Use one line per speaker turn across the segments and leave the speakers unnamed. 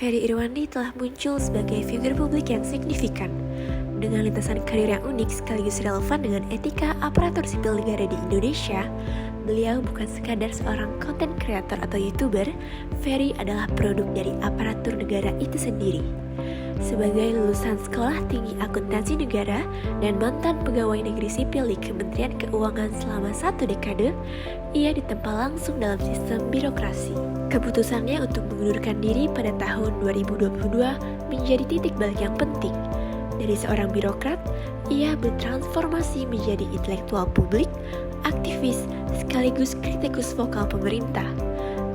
Ferry Irwandi telah muncul sebagai figur publik yang signifikan. Dengan lintasan karir yang unik sekaligus relevan dengan etika aparatur sipil negara di Indonesia, beliau bukan sekadar seorang konten kreator atau YouTuber, Ferry adalah produk dari aparatur negara itu sendiri. Sebagai lulusan Sekolah Tinggi Akuntansi Negara dan mantan pegawai negeri sipil di Kementerian Keuangan selama 1 dekade, ia ditempa langsung dalam sistem birokrasi. Keputusannya untuk mengundurkan diri pada tahun 2022 menjadi titik balik yang penting. Dari seorang birokrat, ia bertransformasi menjadi intelektual publik, aktivis, sekaligus kritikus vokal pemerintah.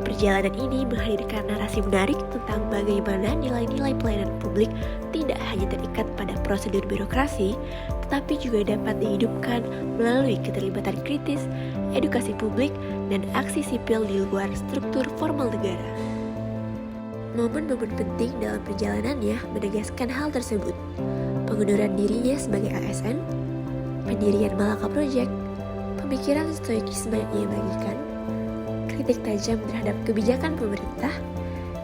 Perjalanan ini menghadirkan narasi menarik tentang bagaimana nilai-nilai pelayanan publik tidak hanya terikat pada prosedur birokrasi, tetapi juga dapat dihidupkan melalui keterlibatan kritis, edukasi publik, dan aksi sipil di luar struktur formal negara. Momen-momen penting dalam perjalanannya menegaskan hal tersebut. Pengunduran dirinya sebagai ASN, pendirian Malaka Project, pemikiran stoikisme yang ia bagikan, kritik tajam terhadap kebijakan pemerintah,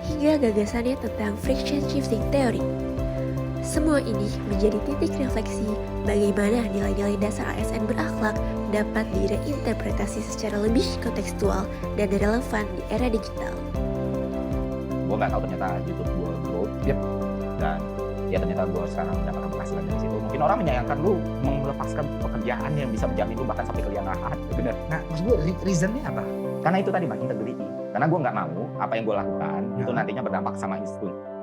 hingga gagasannya tentang friction shifting theory. Semua ini menjadi titik refleksi bagaimana nilai-nilai dasar ASN berakhlak dapat direinterpretasi secara lebih kontekstual dan relevan di era digital.
Gue nggak tahu ternyata YouTube gue grow, dan ya ternyata gue sekarang mendapatkan penghasilan dari situ. Mungkin orang menyayangkan lu melepaskan pekerjaan yang bisa menjamin lu bahkan sampai keliangahan, bener. Nah, maksud gue reasonnya apa? Karena itu tadi, integrity. Karena gue nggak mau apa yang gue lakukan itu nantinya berdampak sama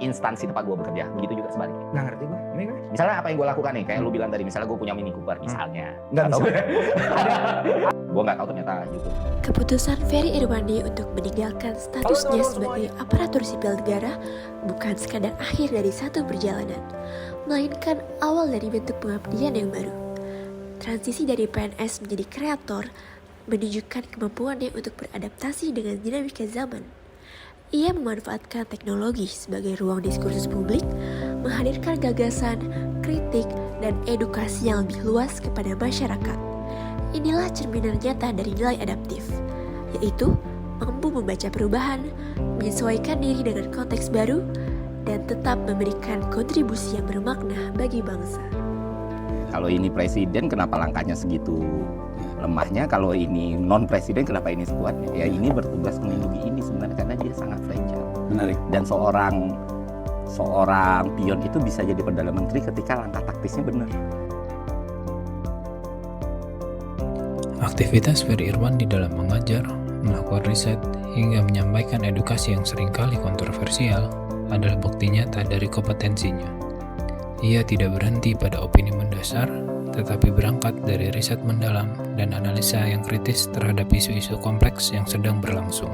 instansi tempat gue bekerja. Begitu juga sebaliknya.
Nggak ngerti gue. Ini kan?
Misalnya apa yang gue lakukan nih, kayak lu bilang tadi, misalnya gue punya Mini Cooper misalnya.
Nggak bisa.
Gue nggak tahu ternyata YouTube.
Keputusan Ferry Irwandi untuk meninggalkan statusnya sebagai aparatur sipil negara bukan sekadar akhir dari satu perjalanan, melainkan awal dari bentuk pengabdian yang baru. Transisi dari PNS menjadi kreator menunjukkan kemampuannya untuk beradaptasi dengan dinamika zaman. Ia memanfaatkan teknologi sebagai ruang diskursus publik, menghadirkan gagasan, kritik, dan edukasi yang lebih luas kepada masyarakat. Inilah cerminan nyata dari nilai adaptif, yaitu mampu membaca perubahan, menyesuaikan diri dengan konteks baru, dan tetap memberikan kontribusi yang bermakna bagi bangsa.
Kalau ini presiden, kenapa langkahnya segitu lemahnya? Kalau ini non presiden, kenapa ini sekuatnya? Ya ini bertugas melindungi ini sebenarnya karena dia sangat fragile.
Menarik.
Dan seorang pion itu bisa jadi Perdana Menteri ketika langkah taktisnya benar.
Aktivitas Ferry Irwandi dalam mengajar, melakukan riset, hingga menyampaikan edukasi yang seringkali kontroversial adalah bukti nyata dari kompetensinya. Ia tidak berhenti pada opini mendasar, tetapi berangkat dari riset mendalam dan analisa yang kritis terhadap isu-isu kompleks yang sedang berlangsung.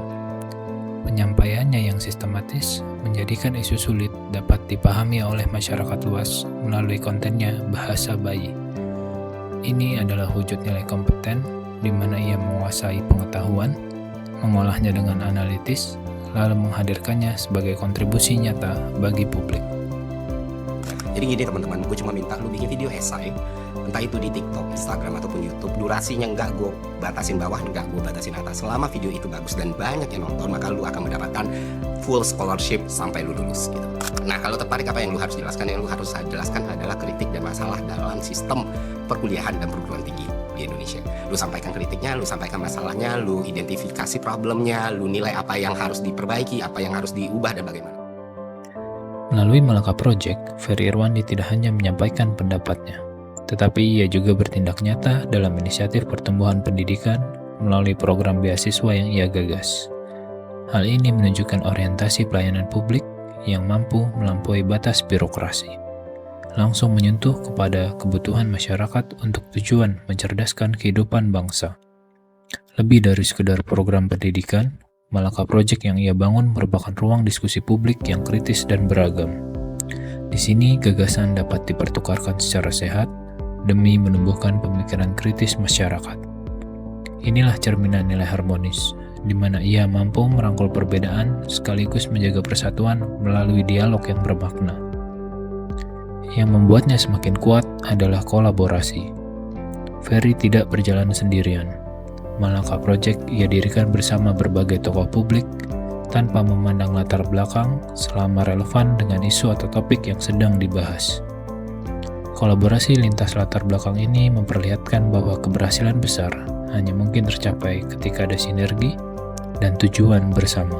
Penyampaiannya yang sistematis menjadikan isu sulit dapat dipahami oleh masyarakat luas melalui kontennya bahasa bayi. Ini adalah wujud nilai kompeten di mana ia menguasai pengetahuan, mengolahnya dengan analitis, lalu menghadirkannya sebagai kontribusi nyata bagi publik.
Jadi gini teman-teman, gue cuma minta lu bikin video esai, entah itu di TikTok, Instagram, ataupun YouTube. Durasinya nggak gue batasin bawah, nggak gue batasin atas. Selama video itu bagus dan banyak yang nonton, maka lu akan mendapatkan full scholarship sampai lu lulus gitu. Nah, kalau tertarik, apa yang lu harus jelaskan? Yang lu harus jelaskan adalah kritik dan masalah dalam sistem perkuliahan dan perguruan tinggi di Indonesia. Lu sampaikan kritiknya, lu sampaikan masalahnya, lu identifikasi problemnya, lu nilai apa yang harus diperbaiki, apa yang harus diubah, dan bagaimana.
Melalui Malaka Project, Ferry Irwandi tidak hanya menyampaikan pendapatnya, tetapi ia juga bertindak nyata dalam inisiatif pertumbuhan pendidikan melalui program beasiswa yang ia gagas. Hal ini menunjukkan orientasi pelayanan publik yang mampu melampaui batas birokrasi, langsung menyentuh kepada kebutuhan masyarakat untuk tujuan mencerdaskan kehidupan bangsa. Lebih dari sekedar program pendidikan, Malaka Project yang ia bangun merupakan ruang diskusi publik yang kritis dan beragam. Di sini gagasan dapat dipertukarkan secara sehat demi menumbuhkan pemikiran kritis masyarakat. Inilah cerminan nilai harmonis, di mana ia mampu merangkul perbedaan sekaligus menjaga persatuan melalui dialog yang bermakna. Yang membuatnya semakin kuat adalah kolaborasi. Ferry tidak berjalan sendirian. Malaka Project ia dirikan bersama berbagai tokoh publik tanpa memandang latar belakang selama relevan dengan isu atau topik yang sedang dibahas. Kolaborasi lintas latar belakang ini memperlihatkan bahwa keberhasilan besar hanya mungkin tercapai ketika ada sinergi dan tujuan bersama.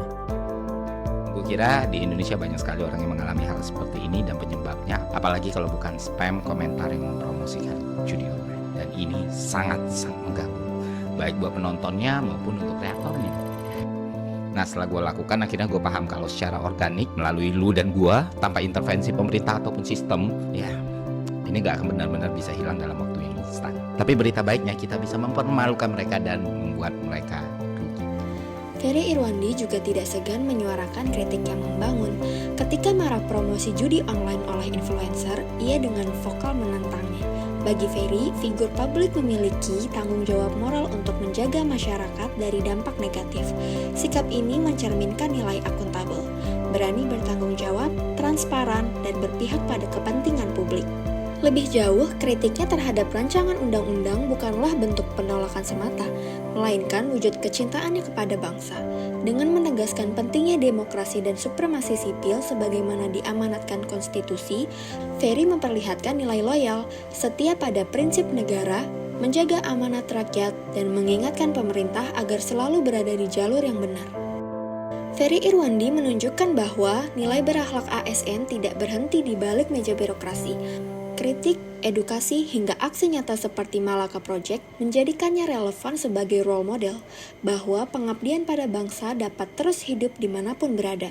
Gue kira di Indonesia banyak sekali orang yang mengalami hal seperti ini dan penyebabnya, apalagi kalau bukan spam komentar yang mempromosikan judi online. Dan ini sangat-sangat mengganggu, baik buat penontonnya maupun untuk kreatornya. Nah, setelah gue lakukan, akhirnya gue paham kalau secara organik melalui lu dan gue, tanpa intervensi pemerintah ataupun sistem, ya ini gak akan benar-benar bisa hilang dalam waktu yang instan. Tapi berita baiknya kita bisa mempermalukan mereka dan membuat mereka rugi.
Ferry Irwandi juga tidak segan menyuarakan kritik yang membangun. Ketika marak promosi judi online oleh influencer, ia dengan vokal menentangnya. Bagi Ferry, figur publik memiliki tanggung jawab moral untuk menjaga masyarakat dari dampak negatif. Sikap ini mencerminkan nilai akuntabel, berani bertanggung jawab, transparan, dan berpihak pada kepentingan publik. Lebih jauh, kritiknya terhadap rancangan undang-undang bukanlah bentuk penolakan semata, melainkan wujud kecintaannya kepada bangsa. Dengan menegaskan pentingnya demokrasi dan supremasi sipil sebagaimana diamanatkan konstitusi, Ferry memperlihatkan nilai loyal, setia pada prinsip negara, menjaga amanat rakyat, dan mengingatkan pemerintah agar selalu berada di jalur yang benar. Ferry Irwandi menunjukkan bahwa nilai berakhlak ASN tidak berhenti di balik meja birokrasi. Kritik, edukasi, hingga aksi nyata seperti Malaka Project menjadikannya relevan sebagai role model bahwa pengabdian pada bangsa dapat terus hidup dimanapun berada.